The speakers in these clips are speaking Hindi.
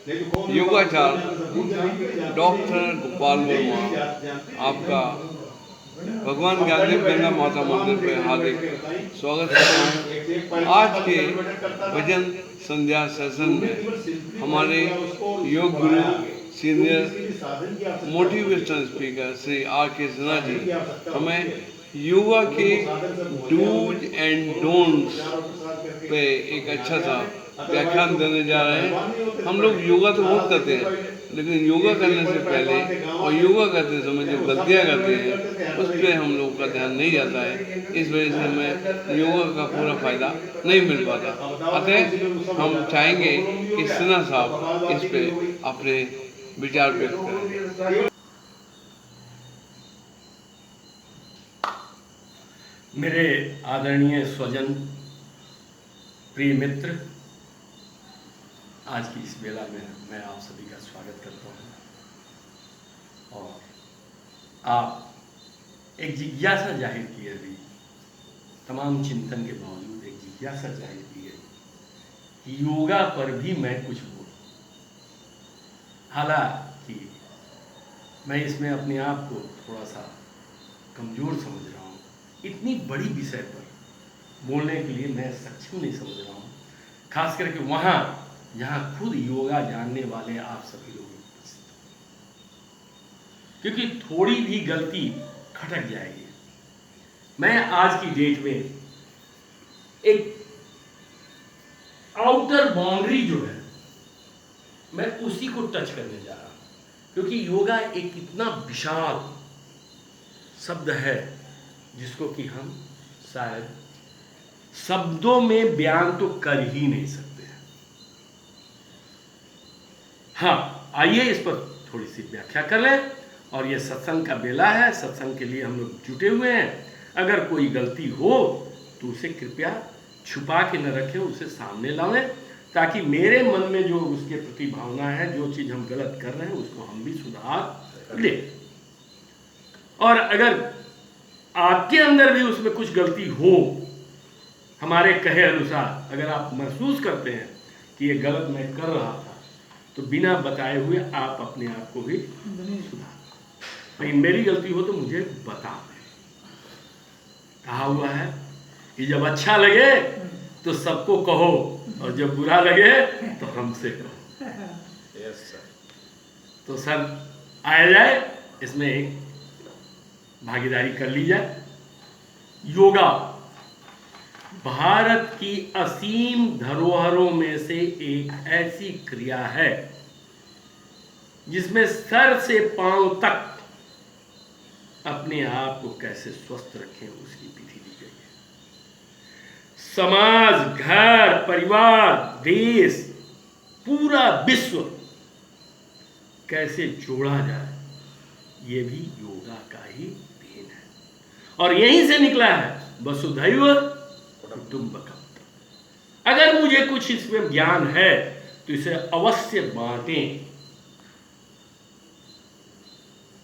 योगाचार डॉक्टर गोपाल वर्मा आपका भगवान ज्ञानदेव गंगा माता मंदिर पे हार्दिक स्वागत करता हूँ। आज के भजन संध्या सेशन में हमारे योग गुरु senior motivational speaker Shri R K Sinha जी हमें योगा के डूज एंड डोंट्स पे एक अच्छा सा व्याख्यान देने जा रहे हैं। हम लोग योगा तो बहुत करते हैं, लेकिन योगा करने से पहले और योगा करते समय जो गलतियाँ करते हैं उस पर हम लोग का ध्यान नहीं जाता है। इस वजह से हमें योगा का पूरा फायदा नहीं मिल पाता। अतः हम चाहेंगे कि सिन्हा साहब इस पे अपने विचार व्यक्त करें। मेरे आदरणीय स्वजन, प्रिय मित्र, आज की इस बेला में मैं आप सभी का स्वागत करता हूँ। और आप एक जिज्ञासा जाहिर की है, अभी तमाम चिंतन के बावजूद एक जिज्ञासा जाहिर की है कि योगा पर भी मैं कुछ बोलूं। हालांकि मैं इसमें अपने आप को थोड़ा सा कमजोर समझ रहा हूँ। इतनी बड़ी विषय पर बोलने के लिए मैं सक्षम नहीं समझ रहा हूँ, खास करके वहाँ जहाँ खुद योगा जानने वाले आप सभी लोग उपस्थित, क्योंकि थोड़ी भी गलती खटक जाएगी। मैं आज की डेट में एक आउटर बाउंड्री जो है मैं उसी को टच करने जा रहा हूँ, क्योंकि योगा एक इतना विशाल शब्द है जिसको कि हम शायद शब्दों में बयान तो कर ही नहीं सकते हैं। हाँ, आइए इस पर थोड़ी सी व्याख्या कर लें। और ये सत्संग का बेला है, सत्संग के लिए हम लोग जुटे हुए हैं। अगर कोई गलती हो तो उसे कृपया छुपा के न रखें, उसे सामने लाएं, ताकि मेरे मन में जो उसके प्रति भावना है, जो चीज़ हम गलत कर रहे हैं, उसको हम भी सुधार लें। और अगर आपके अंदर भी उसमें कुछ गलती हो, हमारे कहे अनुसार अगर आप महसूस करते हैं कि ये गलत मैं कर रहा था, तो बिना बताए हुए आप अपने आप को भी सुधार। लेकिन मेरी गलती हो तो मुझे बता दें। कहा हुआ है कि जब अच्छा लगे तो सबको कहो, और जब बुरा लगे तो हमसे कहो। Yes sir. तो सर आया जाए, इसमें एक भागीदारी कर ली जाए। योगा भारत की असीम धरोहरों में से एक ऐसी क्रिया है जिसमें सर से पांव तक अपने आप को कैसे स्वस्थ रखें उसकी विधि दी गई है। समाज, घर, परिवार, देश, पूरा विश्व कैसे जोड़ा जाए, ये भी योगा का ही देन है। और यहीं से निकला है वसुधैव कुटुंबकम। अगर मुझे कुछ इसमें ज्ञान है तो इसे अवश्य बांटें।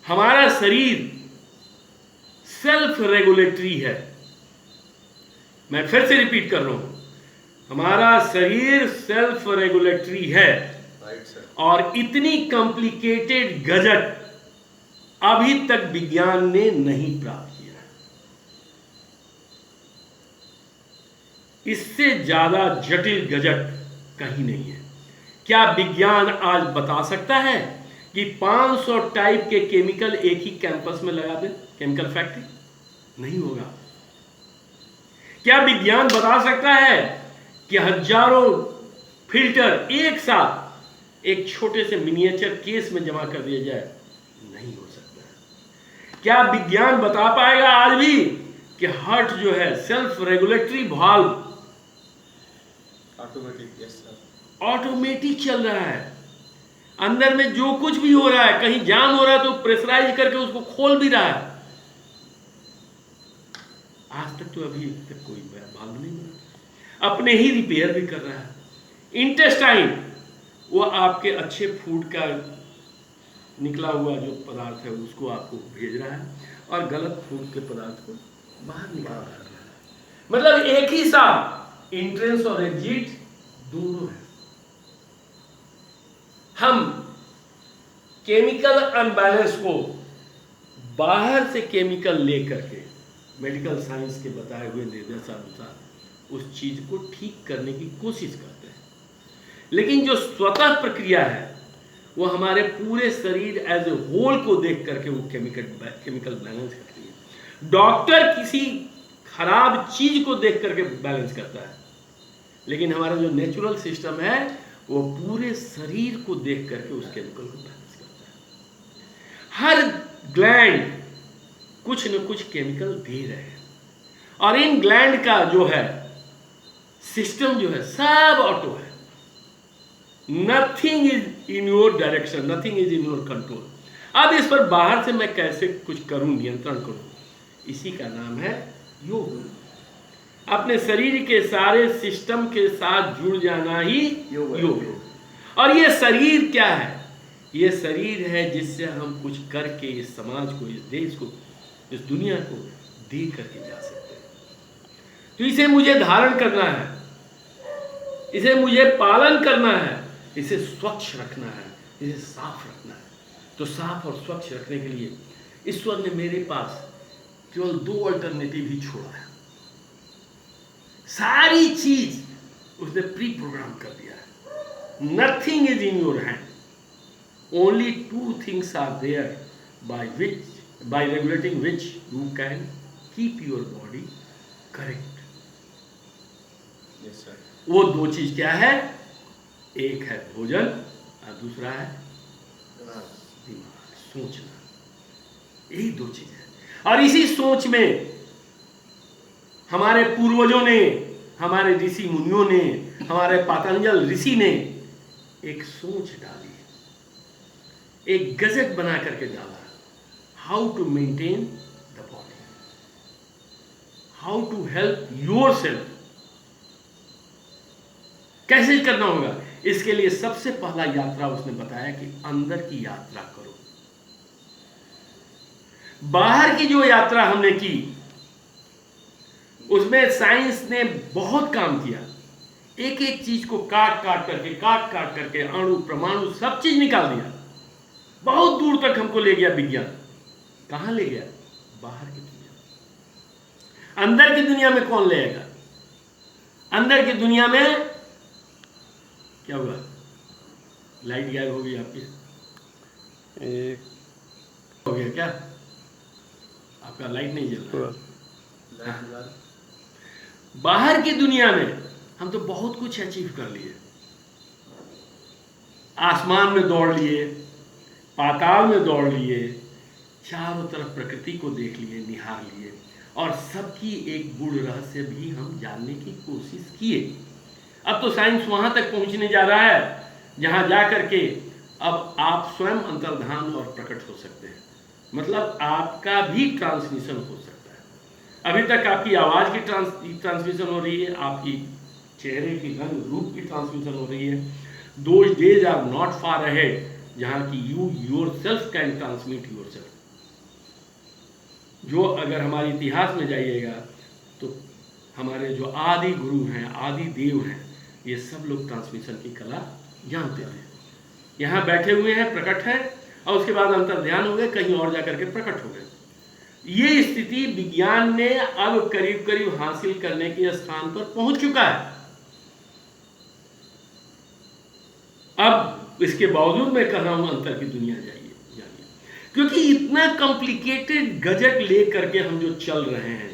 हमारा शरीर सेल्फ रेगुलेटरी है। मैं फिर से रिपीट कर रहा हूं, हमारा शरीर सेल्फ रेगुलेटरी है। और इतनी कॉम्प्लिकेटेड गजट अभी तक विज्ञान ने नहीं प्राप्त किया है। इससे ज्यादा जटिल गजट कहीं नहीं है। क्या विज्ञान आज बता सकता है कि 500 टाइप के केमिकल एक ही कैंपस में लगा दें, केमिकल फैक्ट्री? नहीं होगा। क्या विज्ञान बता सकता है कि हजारों फिल्टर एक साथ एक छोटे से मिनिएचर केस में जमा कर दिया जाए? नहीं हो सकता। क्या विज्ञान बता पाएगा आज भी कि हार्ट जो है सेल्फ रेगुलेटरी वाल्व ऑटोमेटिक चल रहा है? अंदर में जो कुछ भी हो रहा है, कहीं जाम हो रहा है तो प्रेशराइज करके उसको खोल भी रहा है। आज तक तो अभी तक कोई वाल्व नहीं बना, अपने ही रिपेयर भी कर रहा है। इंटेस्टाइन, वो आपके अच्छे फूड का निकला हुआ जो पदार्थ है उसको आपको भेज रहा है, और गलत फूड के पदार्थ को बाहर निकाल रहा है। मतलब एक ही साथ इंट्रेंस और एग्जिट दोनों है। हम केमिकल अनबैलेंस को बाहर से केमिकल लेकर के मेडिकल साइंस के बताए हुए निर्देशानुसार उस चीज को ठीक करने की कोशिश करते हैं, लेकिन जो स्वतः प्रक्रिया है वो हमारे पूरे शरीर एज ए होल को देख करके वो केमिकल बैलेंस करती है। डॉक्टर किसी खराब चीज को देख करके बैलेंस करता है, लेकिन हमारा जो नेचुरल सिस्टम है वो पूरे शरीर को देख करके उस केमिकल को बैलेंस करता है। हर ग्लैंड कुछ न कुछ केमिकल दे रहे हैं, और इन ग्लैंड का जो है सिस्टम जो है सब ऑटो है। Nothing is in your direction, nothing is in your control. अब इस पर बाहर से मैं कैसे कुछ करूं, नियंत्रण करूं, इसी का नाम है योग। अपने शरीर के सारे सिस्टम के साथ जुड़ जाना ही योग। और ये शरीर क्या है? ये शरीर है जिससे हम कुछ करके इस समाज को, इस देश को, इस दुनिया को दे करके जा सकते हैं। तो इसे मुझे धारण करना है, इसे मुझे पालन करना है, इसे स्वच्छ रखना है, इसे साफ रखना है। तो साफ और स्वच्छ रखने के लिए ईश्वर ने मेरे पास केवल 2 अल्टरनेटिव ही छोड़ा है। सारी चीज उसने प्री प्रोग्राम कर दिया है। Nothing is in your hand, only 2 things are there by regulating which you can keep your body correct. Yes, sir. वो 2 चीज क्या है? एक है भोजन और दूसरा है दिमाग, सोचना। यही 2 चीज है। और इसी सोच में हमारे पूर्वजों ने, हमारे ऋषि मुनियों ने, हमारे पतंजल ऋषि ने एक सोच डाली, एक गजेट बना करके डाला। How to maintain the body, how to help your self, कैसे करना होगा। इसके लिए सबसे पहला यात्रा उसने बताया कि अंदर की यात्रा करो। बाहर की जो यात्रा हमने की उसमें साइंस ने बहुत काम किया। एक एक चीज को काट काट करके अणु परमाणु सब चीज निकाल दिया। बहुत दूर तक हमको ले गया विज्ञान। कहां ले गया? बाहर की दुनिया। अंदर की दुनिया में कौन लेगा? अंदर की दुनिया में क्या हुआ? लाइट गायब हो गई आपकी। हो गया क्या? आपका लाइट नहीं जल रहा। बाहर की दुनिया में हम तो बहुत कुछ अचीव कर लिए। आसमान में दौड़ लिए, पाताल में दौड़ लिए, चारों तरफ प्रकृति को देख लिए, निहार लिए, और सबकी एक गूढ़ रहस्य भी हम जानने की कोशिश किए। अब तो साइंस वहां तक पहुंचने जा रहा है जहां जा करके अब आप स्वयं अंतर्धान और प्रकट हो सकते हैं। मतलब आपका भी ट्रांसमिशन हो सकता है। अभी तक आपकी आवाज की ट्रांसमिशन हो रही है, आपकी चेहरे की रंग रूप की ट्रांसमिशन हो रही है। Those days are not far ahead जहां की you yourself can transmit yourself. जो अगर हमारे इतिहास में जाइएगा तो हमारे जो आदि गुरु हैं, आदि देव हैं, ये सब लोग ट्रांसमिशन की कला जानते थे। यहाँ बैठे हुए हैं, प्रकट है, और उसके बाद अंतर ध्यान हो गए, कहीं और जाकर के प्रकट हो गए। ये स्थिति विज्ञान ने अब करीब करीब हासिल करने के स्थान पर पहुंच चुका है। अब इसके बावजूद मैं कह रहा हूं अंतर की दुनिया जाइए, क्योंकि इतना कॉम्प्लिकेटेड गजेट ले करके हम जो चल रहे हैं,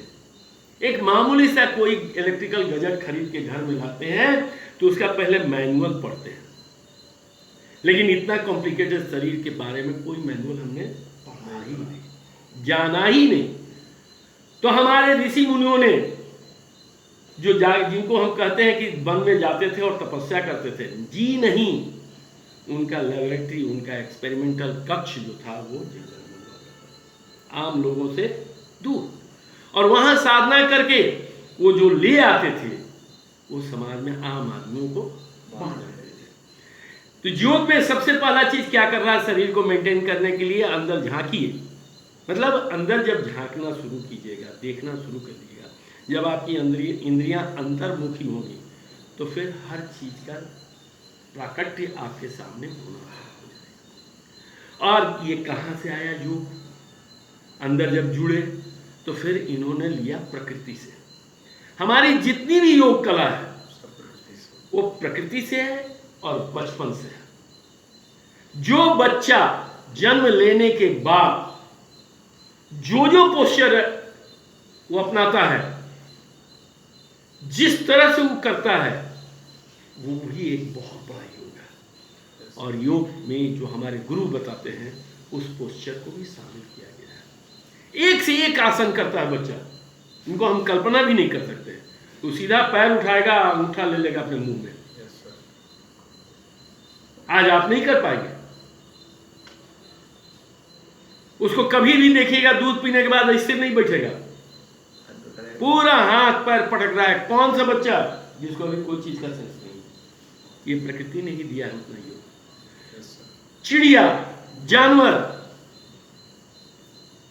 एक मामूली सा कोई इलेक्ट्रिकल गजेट खरीद के घर में लाते हैं तो उसका पहले मैनुअल पढ़ते हैं, लेकिन इतना कॉम्प्लिकेटेड शरीर के बारे में कोई मैनुअल हमने पढ़ा ही नहीं, जाना ही नहीं। तो हमारे ऋषि मुनियों ने जो जिनको हम कहते हैं कि वन में जाते थे और तपस्या करते थे, जी नहीं, उनका लेबोरेटरी, उनका एक्सपेरिमेंटल कक्ष जो था वो जंगल में हुआ, आम लोगों से दूर, और वहां साधना करके वो जो ले आते थे वो समाज में आम आदमियों को बांट देते थे। तो योग में सबसे पहला चीज क्या कर रहा है? शरीर को मेंटेन करने के लिए अंदर झांकिए। मतलब अंदर जब झांकना शुरू कीजिएगा, देखना शुरू कर दीजिएगा, जब आपकी इंद्रियां अंतर्मुखी होंगी तो फिर हर चीज का प्राकट्य आपके सामने होना है। और ये कहाँ से आया योग? अंदर जब जुड़े तो फिर इन्होंने लिया प्रकृति से। हमारी जितनी भी योग कला है वो प्रकृति से है और बचपन से है। जो बच्चा जन्म लेने के बाद जो पोस्चर वो अपनाता है, जिस तरह से वो करता है, वो भी एक बहुत बड़ा योग है। और योग में जो हमारे गुरु बताते हैं उस पोस्चर को भी शामिल किया गया है। एक से एक आसन करता है बच्चा, इनको हम कल्पना भी नहीं कर सकते। तो सीधा पैर उठाएगा, अंगूठा ले लेगा अपने मुंह में। आज आप नहीं कर पाएंगे। उसको कभी भी देखिएगा दूध पीने के बाद ऐसे नहीं बैठेगा, पूरा हाथ पैर पटक रहा है। कौन सा बच्चा जिसको अभी कोई चीज का सेंस नहीं? ये प्रकृति ने ही दिया है उतना योग। चिड़िया, जानवर,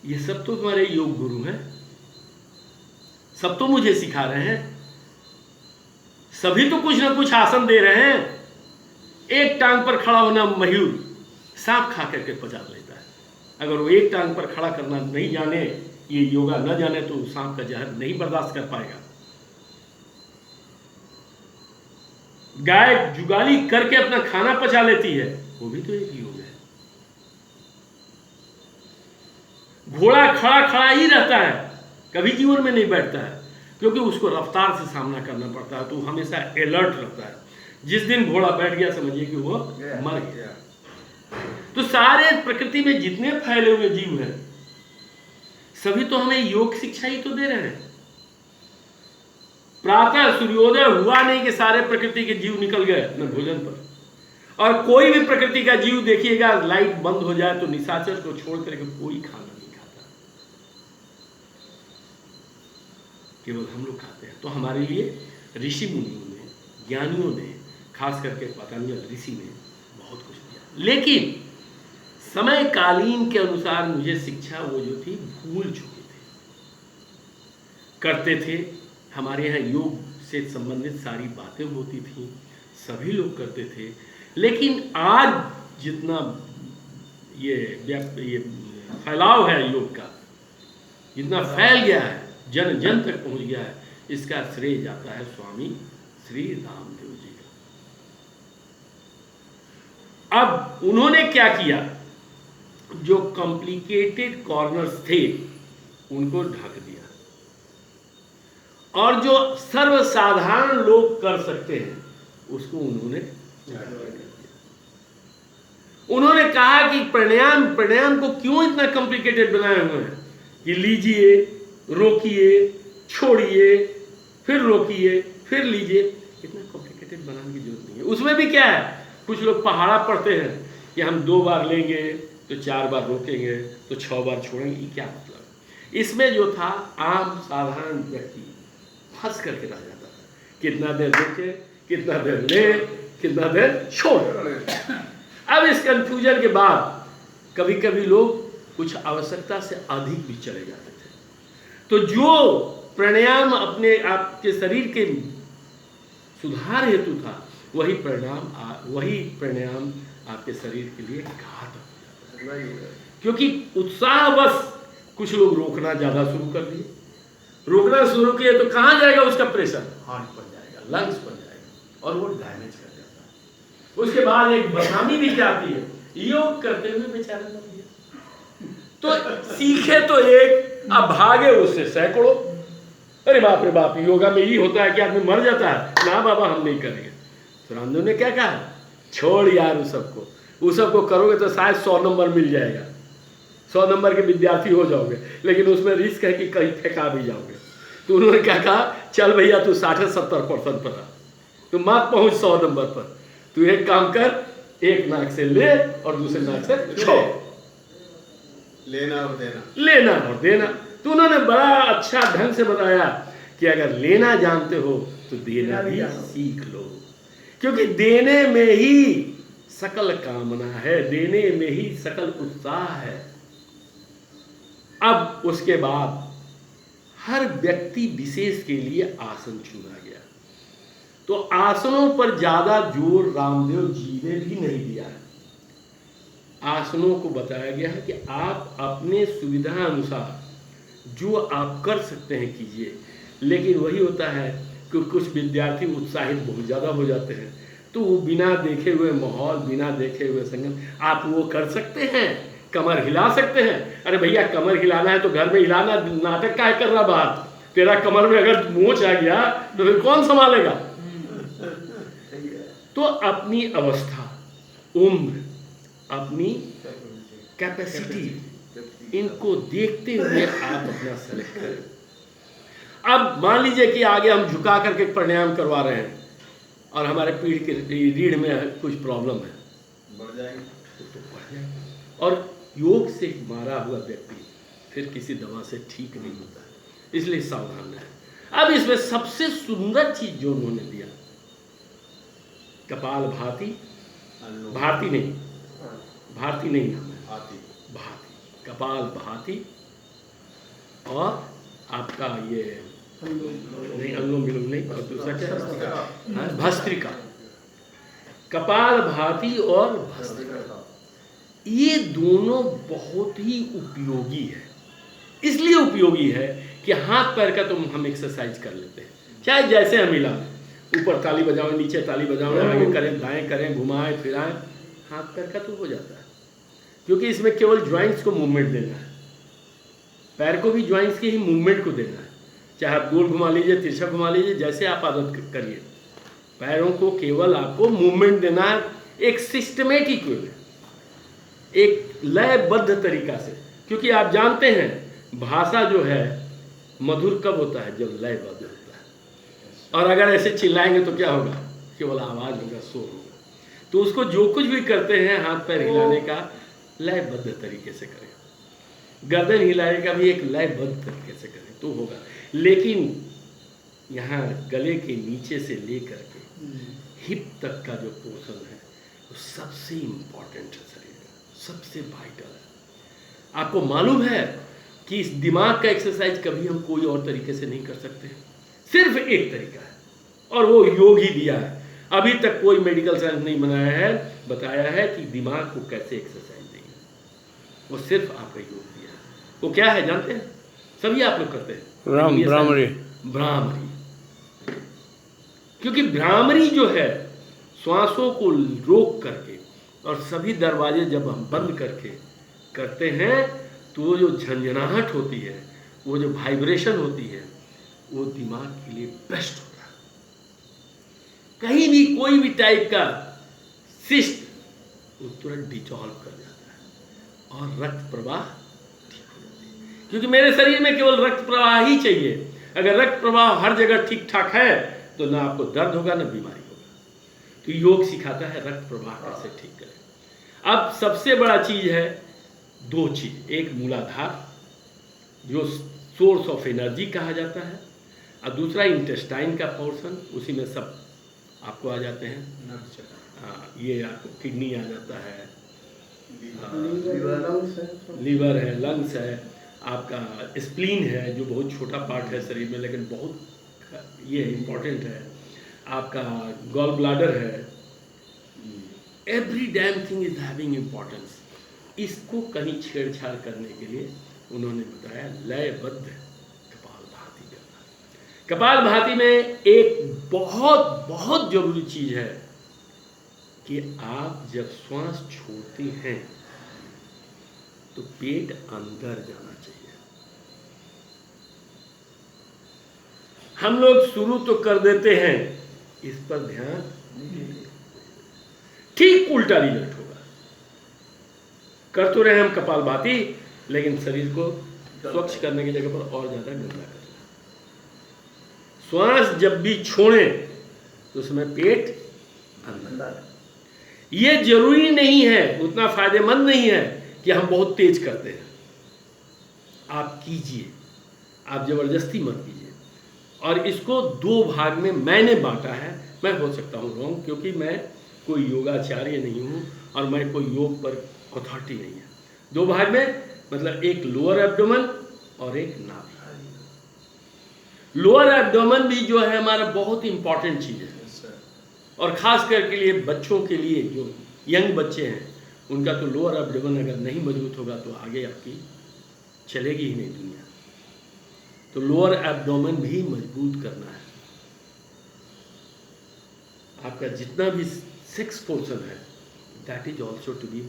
ये सब तो हमारे योग गुरु हैं, सब तो मुझे सिखा रहे हैं। सभी तो कुछ ना कुछ आसन दे रहे हैं। एक टांग पर खड़ा होना मयूर सांप खा करके पचा लेता है। अगर वो एक टांग पर खड़ा करना नहीं जाने, ये योगा न जाने, तो सांप का जहर नहीं बर्दाश्त कर पाएगा। गाय जुगाली करके अपना खाना पचा लेती है, वो भी तो एक योग है। घोड़ा खड़ा खड़ा ही रहता है, कभी जीवन में नहीं बैठता है, क्योंकि उसको रफ्तार से सामना करना पड़ता है, तो हमेशा अलर्ट रहता है। जिस दिन घोड़ा बैठ गया समझिए कि वो मर गया। तो सारे प्रकृति में जितने फैले हुए जीव हैं, सभी तो हमें योग शिक्षा ही तो दे रहे हैं। प्रातः सूर्योदय हुआ नहीं कि सारे प्रकृति के जीव निकल गए न भोजन पर। और कोई भी प्रकृति का जीव देखिएगा, लाइट बंद हो जाए तो निशाचर को छोड़ करके कोई खाना नहीं खाता, केवल हम लोग खाते हैं। तो हमारे लिए ऋषि मुनियों ने, ज्ञानियों ने, खास करके पतंजल ऋषि ने बहुत कुछ दिया। लेकिन समय कालीन के अनुसार मुझे शिक्षा वो जो थी भूल चुके थे। करते थे, हमारे यहाँ योग से संबंधित सारी बातें होती थी, सभी लोग करते थे। लेकिन आज जितना ये फैलाव है योग का, जितना फैल गया है, जन जन तक पहुंच गया है, इसका श्रेय जाता है स्वामी श्री रामदेव जी का। अब उन्होंने क्या किया, जो कॉम्प्लिकेटेड कॉर्नर्स थे उनको ढक दिया, और जो सर्वसाधारण लोग कर सकते हैं उसको उन्होंने उन्होंने कहा कि प्राणायाम को क्यों इतना कॉम्प्लिकेटेड बनाए हुए हैं कि लीजिए, रोकिए, छोड़िए, फिर रोकिए, फिर लीजिए। इतना कॉम्प्लिकेटेड बनाने की जरूरत नहीं है। उसमें भी क्या है, कुछ लोग पहाड़ा पढ़ते हैं कि हम 2 बार लेंगे तो 4 बार रोकेंगे तो 6 बार छोड़ेंगे। ये क्या मतलब? इसमें जो था, आम साधारण व्यक्ति फंस करके रह जाता था। कितना देर रोके, कितना देर ले, कितना देर छोड़। अब इस कंफ्यूजन के बाद कभी कभी लोग कुछ आवश्यकता से अधिक भी चले जाते थे। तो जो प्राणायाम अपने आपके शरीर के सुधार हेतु था, वही प्राणायाम आपके शरीर के लिए घातक हो जाता है। क्योंकि उत्साहवश कुछ लोग रोकना ज़्यादा शुरू कर दिए। रोकना शुरू किए तो कहाँ जाएगा उसका प्रेशर? हार्ट पर जाएगा, लंग्स पर जाएगा, और वो डैमेज कर जाता है। उसके बाद एक बदनामी भी क्या आती है, योग करते हुए बेचारा मर गया। तो सीखे तो एक, अब भागे उससे सैकड़ों। अरे बाप रे बाप, योगा में ये होता है कि आदमी मर जाता है। ना बाबा, हम नहीं करेंगे। तो रामदेव ने क्या कहा, छोड़ यार उस सबको करोगे तो शायद 100 नंबर मिल जाएगा, 100 नंबर के विद्यार्थी हो जाओगे, लेकिन उसमें रिस्क है कि कहीं फेंका भी जाओगे। तो उन्होंने क्या कहा, चल भैया तू 60-70% पर आ, तू मत पहुंच 100 नंबर पर। तू एक काम कर, एक नाक से ले और दूसरे नाक से छोड़, लेना और देना। तो उन्होंने बड़ा अच्छा ढंग से बताया कि अगर लेना जानते हो तो देना भी सीख लो, क्योंकि देने में ही सकल कामना है, देने में ही सकल उत्साह है। अब उसके बाद हर व्यक्ति विशेष के लिए आसन चुना गया। तो आसनों पर ज्यादा जोर रामदेव जी ने भी नहीं दिया है। आसनों को बताया गया है कि आप अपने सुविधा अनुसार जो आप कर सकते हैं कीजिए। लेकिन वही होता है कि कुछ विद्यार्थी उत्साहित बहुत ज़्यादा हो जाते हैं, तो वो बिना देखे हुए माहौल, बिना देखे हुए संगत, आप वो कर सकते हैं, कमर हिला सकते हैं। अरे भैया कमर हिलाना है तो घर में हिलाना, नाटक क्या कर रहा बात। तेरा कमर में अगर मोच आ गया तो फिर कौन संभालेगा। तो अपनी अवस्था, उम्र, अपनी कैपेसिटी, इनको देखते हुए आप अपना सेलेक्ट करें। अब मान लीजिए कि आगे हम झुका करके प्राणायाम करवा रहे हैं और हमारे पीठ के रीढ़ में कुछ प्रॉब्लम है, बढ़ जाएंगे तो बढ़ जाएगा। और योग से मारा हुआ व्यक्ति फिर किसी दवा से ठीक नहीं होता है, इसलिए सावधान रहें। अब इसमें सबसे सुंदर चीज जो उन्होंने दिया, कपाल भाती, भारती नहीं, भारती नहीं नाम है, भाती, कपाल भाती, और आपका ये नहीं, अनुलोम विलोम नहीं, और दूसरा क्या, भस्त्रिका। कपाल भाती और भस्त्रिका, ये दोनों बहुत ही उपयोगी है। इसलिए उपयोगी है कि हाथ पैर का तो हम एक्सरसाइज कर लेते हैं, चाहे जैसे हम हिला, ऊपर ताली बजाओ, नीचे ताली बजाओ, आगे करें, दाएं करें, घुमाएं फिराएं, हाथ पैर का तो हो जाता है, क्योंकि इसमें केवल ज्वाइंट्स को मूवमेंट देना है। पैर को भी ज्वाइंट्स के ही मूवमेंट को देना है, चाहे आप गोल घुमा लीजिए, तिरछा घुमा लीजिए, जैसे आप आदत करिए, पैरों को केवल आपको मूवमेंट देना है, एक सिस्टमेटिक वे में, एक लयबद्ध तरीका से। क्योंकि आप जानते हैं भाषा जो है मधुर कब होता है, जब लयबद्ध होता है। और अगर ऐसे चिल्लाएंगे तो क्या होगा, केवल आवाज होगा, शोर होगा। तो उसको जो कुछ भी करते हैं हाथ पैर हिलाने का, लयबद्ध तरीके से करें, गर्दन हिलाने का भी एक लयबद्ध तरीके से करें तो होगा। लेकिन यहाँ गले के नीचे से लेकर के हिप तक का जो पोर्शन है वो सबसे इम्पॉर्टेंट है, शरीर का सबसे वाइटल है। आपको मालूम है कि इस दिमाग का एक्सरसाइज कभी हम कोई और तरीके से नहीं कर सकते, सिर्फ एक तरीका है, और वो योग ही दिया है। अभी तक कोई मेडिकल साइंस नहीं बनाया है, बताया है कि दिमाग को कैसे एक्सरसाइज देंगे, वो सिर्फ आपका योग दिया है। वो क्या है जानते हैं, सभी आप लोग करते हैं, भ्रामरी। भ्रामरी। क्योंकि भ्रामरी जो है श्वासों को रोक करके, और सभी दरवाजे जब हम बंद करके करते हैं तो वो जो झंझनाहट होती है, वो जो वाइब्रेशन होती है, वो दिमाग के लिए बेस्ट होता है। कहीं भी कोई भी टाइप का सिस्ट वो तुरंत डिजॉल्व कर जाता है और रक्त प्रवाह ठीक हो जाती है। क्योंकि मेरे शरीर में केवल रक्त प्रवाह ही चाहिए। अगर रक्त प्रवाह हर जगह ठीक ठाक है तो ना आपको दर्द होगा ना बीमारी होगा। तो योग सिखाता है रक्त प्रवाह कैसे ठीक करें। अब सबसे बड़ा चीज है दो चीज, एक मूलाधार जो सोर्स ऑफ एनर्जी कहा जाता है, और दूसरा इंटेस्टाइन का पोर्शन, उसी में सब आपको आ जाते हैं। ये आपको किडनी आ जाता है, लीवर है, लंग्स है, आपका स्प्लीन है जो बहुत छोटा पार्ट है शरीर में लेकिन बहुत ये इम्पोर्टेंट है, आपका गॉल ब्लाडर है। Every damn thing is having importance. इसको कहीं छेड़छाड़ करने के लिए उन्होंने बताया लयबद्ध कपालभाति करना। कपालभाति में एक बहुत बहुत जरूरी चीज है कि आप जब श्वास छोड़ते हैं तो पेट अंदर जाना चाहिए। हम लोग शुरू तो कर देते हैं, इस पर ध्यान ठीक उल्टा रिजल्ट होगा। कर तो रहे हम कपालभाति, लेकिन शरीर को स्वच्छ करने की जगह पर और ज्यादा गंदा कर रहे हैं। श्वास जब भी छोड़े तो उसमें पेट अंदर। ये जरूरी नहीं है, उतना फायदेमंद नहीं है कि हम बहुत तेज करते हैं। आप कीजिए, आप जबरदस्ती मत कीजिए। और इसको दो भाग में मैंने बांटा है। मैं हो सकता हूँ रॉन्ग, क्योंकि मैं कोई योगाचार्य नहीं हूँ और मैं कोई योग पर अथॉरिटी नहीं है। दो भाग में, मतलब एक लोअर एब्डोमेन और एक नाभि। लोअर एब्डोमेन भी जो है हमारा बहुत इंपॉर्टेंट चीज है, और खास करके लिए बच्चों के लिए, जो यंग बच्चे हैं उनका तो लोअर एब्डोमेन अगर नहीं मजबूत होगा तो आगे आपकी चलेगी ही नहीं दुनिया। तो लोअर एब्डोमेन भी मजबूत करना है। आपका जितना भी सेक्स पोर्शन है that is also to be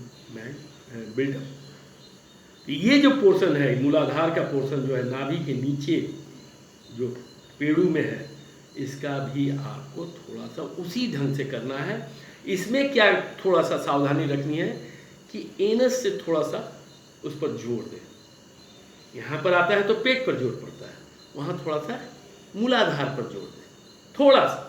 build up. ये जो पोर्शन है मूलाधार का पोर्शन जो है नाभि के नीचे जो पेड़ू में है, इसका भी आपको थोड़ा सा उसी ढंग से करना है। इसमें क्या थोड़ा सा सावधानी रखनी है कि एनस से थोड़ा सा उस पर जोर दें। यहाँ पर आता है तो पेट पर जोर पड़ता है, वहाँ थोड़ा सा मूलाधार पर जोर दें, थोड़ा सा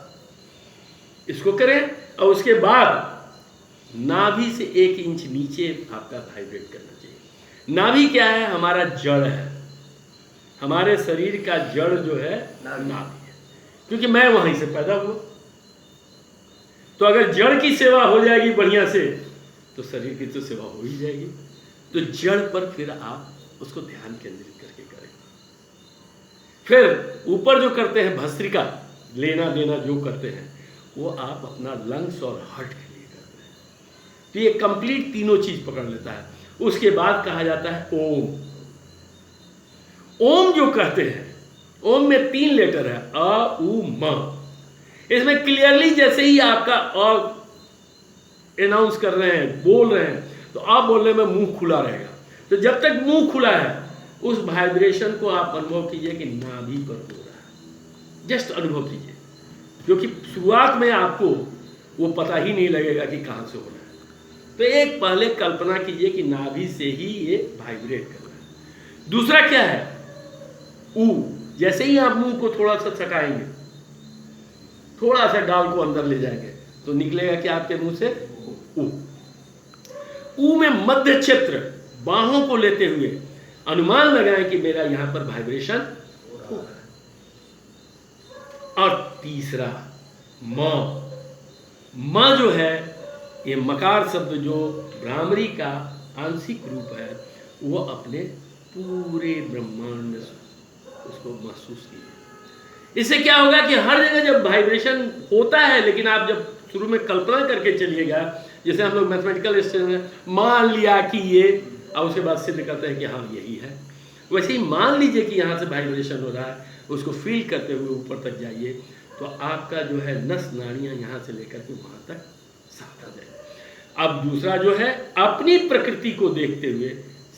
इसको करें। और उसके बाद नाभि से 1 इंच नीचे आपका वाइब्रेट करना चाहिए। नाभि क्या है? हमारा जड़ है, हमारे शरीर का जड़ जो है नाभि है, क्योंकि मैं वहीं से पैदा हुआ। तो अगर जड़ की सेवा हो जाएगी बढ़िया से तो शरीर की तो सेवा हो ही जाएगी। तो जड़ पर फिर आप उसको ध्यान केंद्रित करके करें। फिर ऊपर जो करते हैं भस्त्रिका, लेना देना जो करते हैं, वो आप अपना लंग्स और हार्ट के लिए करते हैं। तो ये कंप्लीट तीनों चीज पकड़ लेता है। उसके बाद कहा जाता है ओम। ओम जो कहते हैं, ओम में 3 लेटर है, अ उ म। इसमें क्लियरली जैसे ही आपका अ अनाउंस कर रहे हैं, बोल रहे हैं, तो आप बोलने में मुंह खुला रहेगा। तो जब तक मुंह खुला है उस वाइब्रेशन को आप अनुभव कीजिए कि नाभि पर हो रहा है। जस्ट अनुभव कीजिए, क्योंकि शुरुआत में आपको वो पता ही नहीं लगेगा कि कहाँ से हो रहा है। तो एक पहले कल्पना कीजिए कि नाभि से ही ये वाइब्रेट कर रहा है। दूसरा क्या है? ऊ। जैसे ही आप मुंह को थोड़ा सा चकाएंगे, थोड़ा सा डाल को अंदर ले जाएंगे, तो निकलेगा कि आपके मुंह से ऊ। ऊ में मध्य क्षेत्र, बाहों को लेते हुए अनुमान लगाएं कि मेरा यहां पर वाइब्रेशन हो रहा है। और तीसरा म। म जो है ये मकार शब्द जो भ्रामरी का आंशिक रूप है, वो अपने पूरे ब्रह्मांड में उसको महसूस कीजिए। इससे क्या होगा कि हर जगह जब वाइब्रेशन होता है, लेकिन आप जब शुरू में कल्पना करके चलिएगा, जैसे हम लोग मैथमेटिकल स्टेज में मान लिया कि ये, और उसके बाद सिद्ध करते हैं कि हाँ यही है, वैसे ही मान लीजिए कि यहाँ से वाइब्रेशन हो रहा है, उसको फील करते हुए ऊपर तक जाइए, तो आपका जो है नस नाड़ियाँ यहाँ से लेकर के वहाँ तक साफ हो जाए। अब दूसरा जो है, अपनी प्रकृति को देखते हुए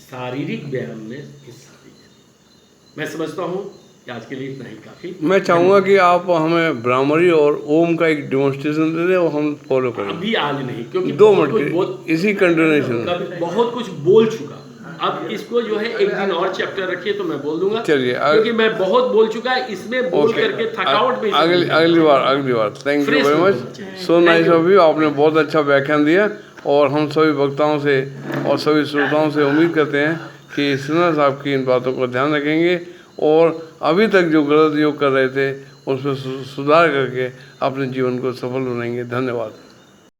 शारीरिक व्यायाम में हिस्सा लीजिए। मैं समझता हूँ कि आज के लिए इतना ही काफ़ी। मैं चाहूँगा कि आप हमें भ्रामरी और ओम का एक डेमोन्स्ट्रेशन दे दें और हम फॉलो करें। अभी आज नहीं, क्योंकि 2 मिनट इसी कंटिन्यूएशन बहुत कुछ बोल चुका। अब इसको जो है एक दिन और चैप्टर रखिए तो मैं बोल दूंगा, चलिए क्योंकि मैं बहुत बोल चुका है, इसमें बोल करके थकावट भी। अगली बार thank you very much, so nice of you. आपने बहुत अच्छा व्याख्यान दिया, और हम सभी वक्ताओं से और सभी श्रोताओं से उम्मीद करते हैं कि सिन्हा साहब की इन बातों को ध्यान रखेंगे और अभी तक जो गलत योग कर रहे थे उसमें सुधार करके अपने जीवन को सफल बनाएंगे। धन्यवाद।